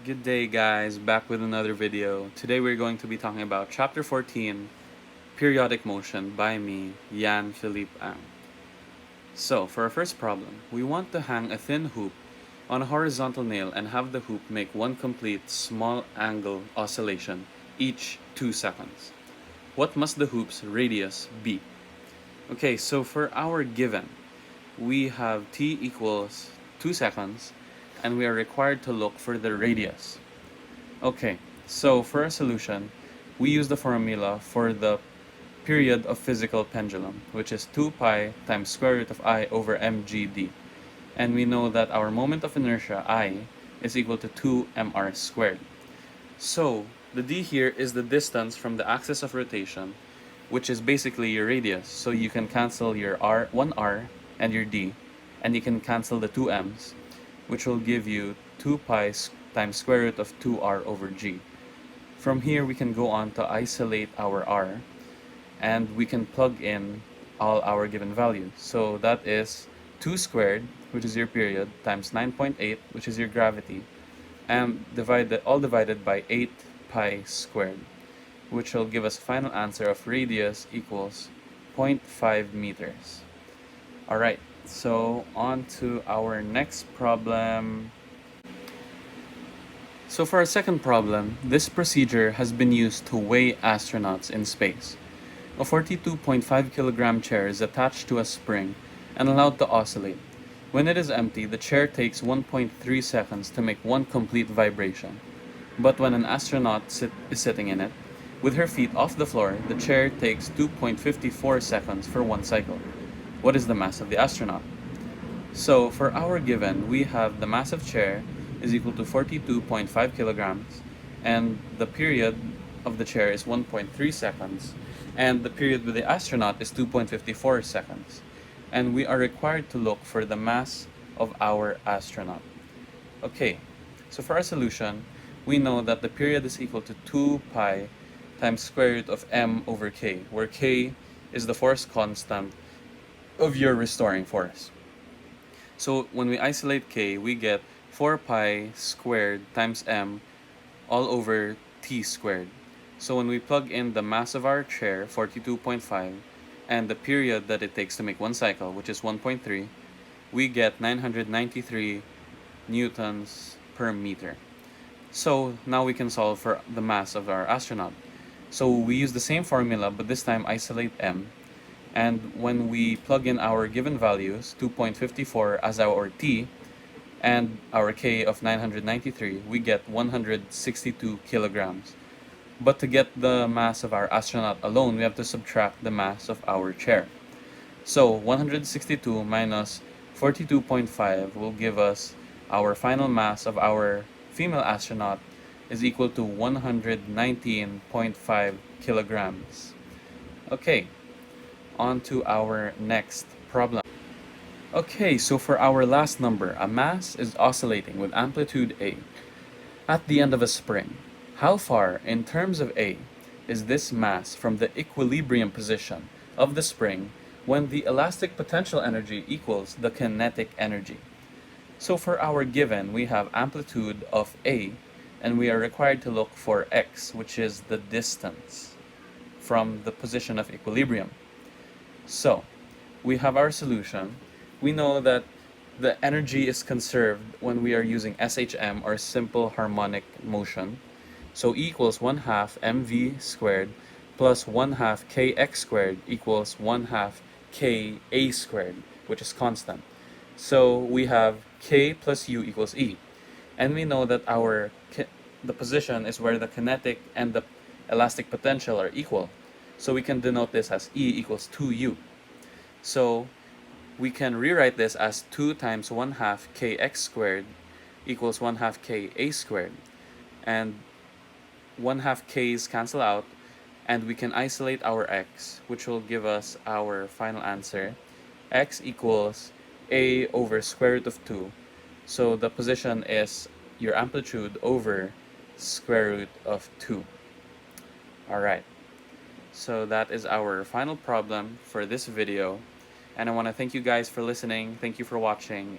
Good day, guys. Back with another video. Today we're going to be talking about Chapter 14, Periodic Motion by me, Yan Philippe Ang. So, for our first problem, we want to hang a thin hoop on a horizontal nail and have the hoop make one complete small angle oscillation each 2 seconds. What must the hoop's radius be? Okay, so for our given, we have t equals 2 seconds and we are required to look for the radius. Okay, so for a solution, we use the formula for the period of physical pendulum, which is 2 pi times square root of I over mgd. And we know that our moment of inertia, I, is equal to 2 mr squared. So, the d here is the distance from the axis of rotation, which is basically your radius. So you can cancel your r, 1r and your d, and you can cancel the 2 m's, which will give you 2 pi times square root of 2r over g. From here, we can go on to isolate our r, and we can plug in all our given values. So that is 2 squared, which is your period, times 9.8, which is your gravity, and all divided by 8 pi squared, which will give us a final answer of radius equals 0.5 meters. Alright, so on to our next problem. So for our second problem, this procedure has been used to weigh astronauts in space. A 42.5 kilogram chair is attached to a spring and allowed to oscillate. When it is empty, the chair takes 1.3 seconds to make one complete vibration. But when an astronaut is sitting in it, with her feet off the floor, the chair takes 2.54 seconds for one cycle. What is the mass of the astronaut? So for our given, we have the mass of chair is equal to 42.5 kilograms, and the period of the chair is 1.3 seconds, and the period with the astronaut is 2.54 seconds. And we are required to look for the mass of our astronaut. Okay, so for our solution, we know that the period is equal to 2 pi times square root of m over k, where k is the force constant of your restoring force. So when we isolate k, we get 4 pi squared times m all over t squared. So when we plug in the mass of our chair, 42.5, and the period that it takes to make one cycle, which is 1.3, we get 993 newtons per meter. So now we can solve for the mass of our astronaut. So we use the same formula, but this time isolate m. And when we plug in our given values, 2.54 as our t, and our k of 993, we get 162 kilograms. But to get the mass of our astronaut alone, we have to subtract the mass of our chair. So 162 minus 42.5 will give us our final mass of our female astronaut is equal to 119.5 kilograms. Okay, on to our next problem. Okay, so for our last number, a mass is oscillating with amplitude A at the end of a spring. How far, in terms of A, is this mass from the equilibrium position of the spring when the elastic potential energy equals the kinetic energy? So for our given, we have amplitude of A, and we are required to look for x, which is the distance from the position of equilibrium. So we have our solution. We know that the energy is conserved when we are using SHM, or simple harmonic motion. So E equals 1/2 mv squared plus 1/2 kx squared equals 1/2 ka squared, which is constant. So we have k plus u equals E. And we know that the position is where the kinetic and the elastic potential are equal. So we can denote this as E equals 2u. So we can rewrite this as 2 times 1/2 kx squared equals 1/2 ka squared. And 1/2 k's cancel out, and we can isolate our x, which will give us our final answer. X equals a over square root of 2. So the position is your amplitude over square root of 2. Alright, so that is our final problem for this video. And I want to thank you guys for listening. Thank you for watching.